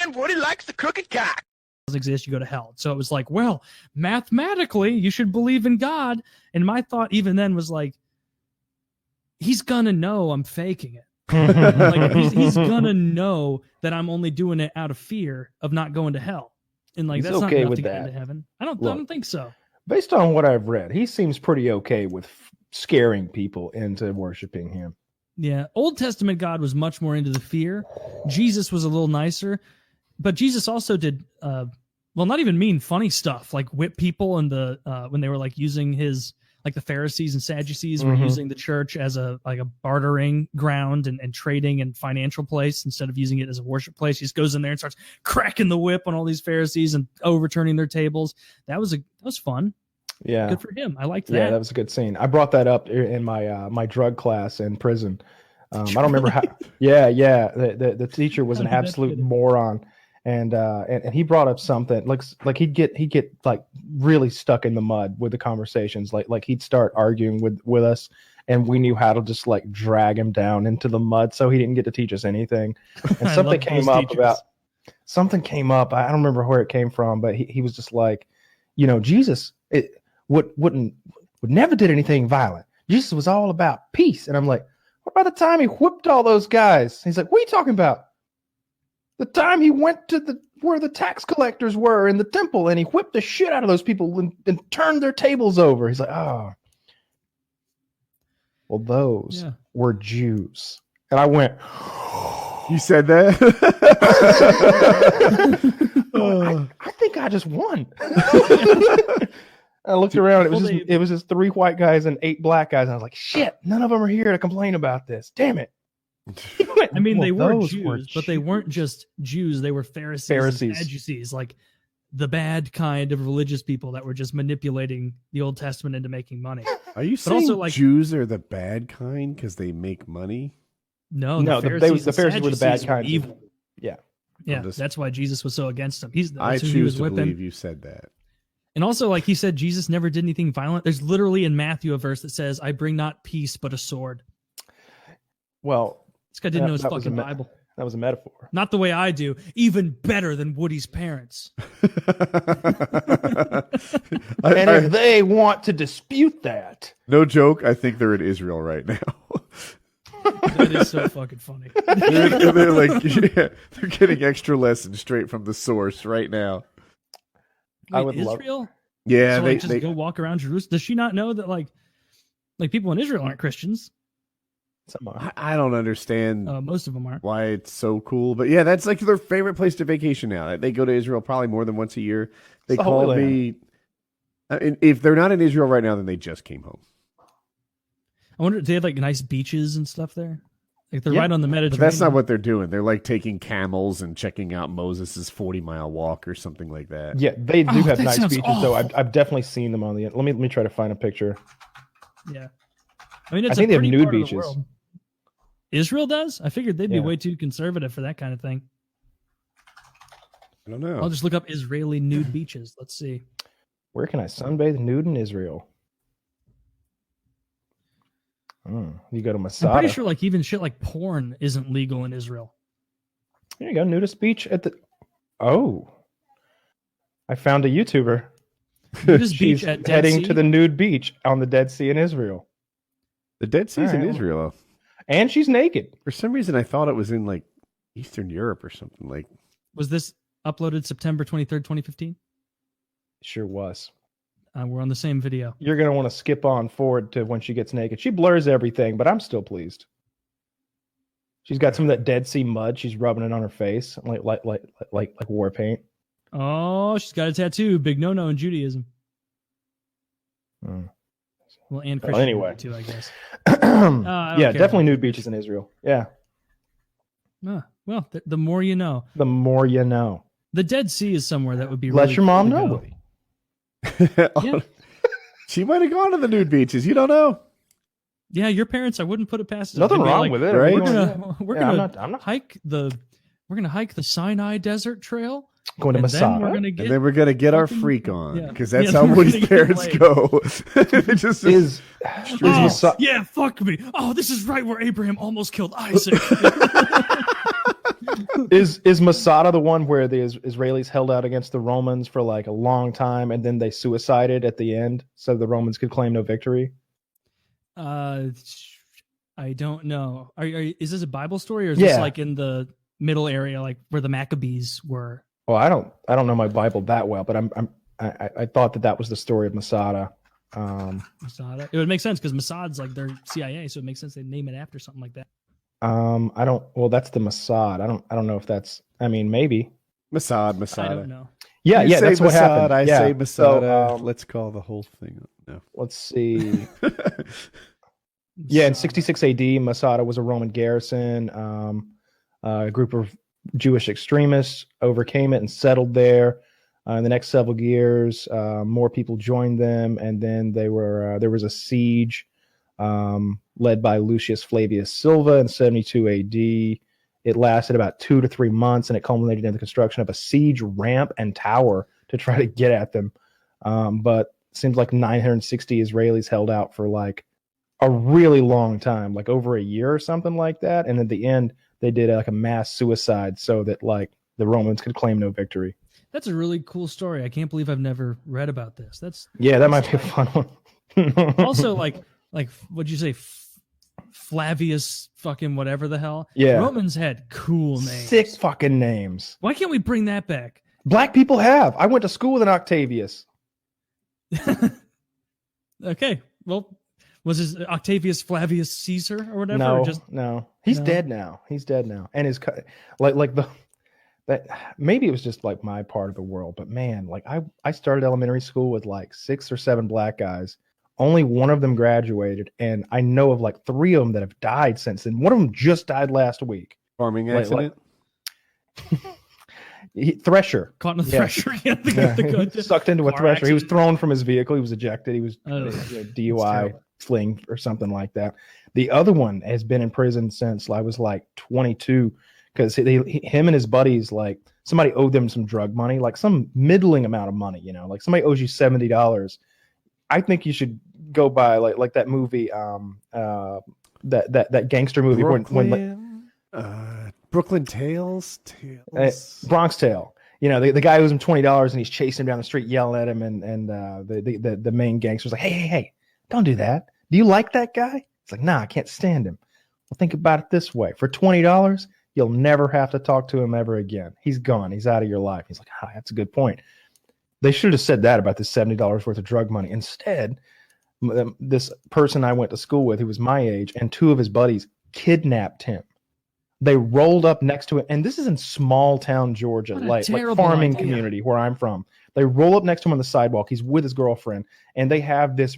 and Woody likes the crooked cock. Exist, you go to hell. So it was like, well, mathematically, you should believe in God. And my thought even then was like, he's gonna know I'm faking it. Like he's gonna know that I'm only doing it out of fear of not going to hell. And like, He's that's not okay enough with to get that. into heaven. I Look, don't think so. Based on what I've read, he seems pretty okay with scaring people into worshiping him. Yeah, Old Testament God was much more into the fear. Jesus was a little nicer, but Jesus also did, well, not even mean, funny stuff like whip people and when they were like using his, like the Pharisees and Sadducees were using the church as a bartering ground and trading and financial place instead of using it as a worship place. He just goes in there and starts cracking the whip on all these Pharisees and overturning their tables. That was fun. Yeah, good for him. I liked that. Yeah, that was a good scene. I brought that up in my my drug class in prison. I don't remember how. Yeah. The teacher was an absolute moron, and he brought up something like he'd get like really stuck in the mud with the conversations. Like he'd start arguing with us, and we knew how to just like drag him down into the mud, so he didn't get to teach us anything. And something came up about something came up. I don't remember where it came from, but he was just like, Jesus would never did anything violent. Jesus was all about peace. And I'm like, what about the time he whipped all those guys? He's like, what are you talking about? The time he went to where the tax collectors were in the temple and he whipped the shit out of those people and turned their tables over. He's like, oh, well, those were Jews. And I went, you said that? I think I just won. I looked around. It was just 3 white guys and 8 black guys. And I was like, shit, none of them are here to complain about this. Damn it. I mean, they were Jews, but they weren't just Jews. They were Pharisees. And Sadducees, like the bad kind of religious people that were just manipulating the Old Testament into making money. Are you saying also, like, Jews are the bad kind because they make money? No, the Pharisees were the bad kind. Evil. Yeah. Yeah, that's why Jesus was so against them. I choose to believe you said that. And also, like he said, Jesus never did anything violent. There's literally in Matthew a verse that says, I bring not peace, but a sword. Well, this guy didn't know his fucking Bible. That was a metaphor. Not the way I do. Even better than Woody's parents. If they want to dispute that. No joke, I think they're in Israel right now. That is so fucking funny. They're like, they're getting extra lessons straight from the source right now. Wait, I would Israel? Love. Yeah, so, they go walk around Jerusalem. Does she not know that like people in Israel aren't Christians? Some are. I don't understand. Most of them aren't. Why it's so cool, but yeah, that's like their favorite place to vacation now. They go to Israel probably more than once a year. They call me. If they're not in Israel right now, then they just came home. I wonder if they have like nice beaches and stuff there. Like they're right on the Mediterranean. But that's not what they're doing. They're like taking camels and checking out Moses' 40-mile walk or something like that. Yeah, they do have nice beaches, though. I've definitely seen them on the. Let me try to find a picture. Yeah, I mean, I think they have nude beaches. Israel does? I figured they'd be way too conservative for that kind of thing. I don't know. I'll just look up Israeli nude beaches. Let's see. Where can I sunbathe nude in Israel? You go to Masada. I'm pretty sure like even shit like porn isn't legal in Israel. There you go, nudist beach at the. Oh, I found a YouTuber. Nudist beach at Dead heading Sea? to the nude beach on the Dead Sea in Israel. The Dead Sea's in Israel, and she's naked. For some reason, I thought it was in like Eastern Europe or something. Like, was this uploaded September 23rd, 2015? Sure was. We're on the same video. You're going to want to skip on forward to when she gets naked. She blurs everything, but I'm still pleased. She's got some of that Dead Sea mud. She's rubbing it on her face like war paint. Oh, she's got a tattoo. Big no-no in Judaism. Well, and Christian anyway, too, I guess. Yeah, definitely nude beaches in Israel. Yeah. Well, the more you know. The more you know. The Dead Sea is somewhere that would be. Let really your mom cool know. to go. Yeah. She might have gone to the nude beaches. You don't know. Yeah, your parents. I wouldn't put it past. Nothing wrong with it, right? We're gonna hike the Sinai Desert Trail. Going to Masada. And then we're gonna get our freak on because that's how Woody's parents go. It just is yeah, fuck me. Oh, this is right where Abraham almost killed Isaac. Is Masada the one where the Israelis held out against the Romans for like a long time and then they suicided at the end so the Romans could claim no victory? I don't know. Is this a Bible story or is this like in the middle area, like where the Maccabees were? Well, I don't know my Bible that well, but I thought that was the story of Masada. Masada. It would make sense because Mossad's like their CIA, so it makes sense they name it after something like that. Well, that's the Mossad. I don't know if that's, I mean, maybe. Masada. I don't know. Yeah, that's what happened. I say Masada. Let's call the whole thing up. No. Let's see. Yeah, in 66 AD, Masada was a Roman garrison. A group of Jewish extremists overcame it and settled there. In the next several years, more people joined them, and then there was a siege led by Lucius Flavius Silva in 72 AD. It lasted about 2 to 3 months, and it culminated in the construction of a siege ramp and tower to try to get at them. But it seems like 960 Israelis held out for like a really long time, like over a year or something like that. And at the end, they did like a mass suicide so that like the Romans could claim no victory. That's a really cool story. I can't believe I've never read about this. That might be a fun one. Also, like what'd you say, Flavius fucking whatever the hell? Yeah, Romans had cool names. Sick fucking names. Why can't we bring that back? Black people have. I went to school with an Octavius. Okay, well, was his Octavius Flavius Caesar or whatever? No. He's dead now. And his that maybe it was just like my part of the world, but man, like I started elementary school with like 6 or 7 black guys. Only one of them graduated, and I know of like 3 of them that have died since then. One of them just died last week. Farming accident. Thresher. Caught in a thresher. Sucked into a thresher. Accident. He was thrown from his vehicle. He was ejected. He was DUI, fling, or something like that. The other one has been in prison since I was like 22 because him and his buddies, like somebody owed them some drug money, like some middling amount of money, like somebody owes you $70. I think you should go by like that movie, that gangster movie Brooklyn Tales, Bronx Tale. The guy owes him $20 and he's chasing him down the street, yelling at him, and the main gangster's like, hey, don't do that. Do you like that guy? It's like, nah, I can't stand him. Well, think about it this way: for $20, you'll never have to talk to him ever again. He's gone. He's out of your life. He's like, that's a good point. They should have said that about this $70 worth of drug money. Instead, this person I went to school with, who was my age, and 2 of his buddies kidnapped him. They rolled up next to it, and this is in small town Georgia, like farming community where I'm from. They roll up next to him on the sidewalk. He's with his girlfriend, and they have this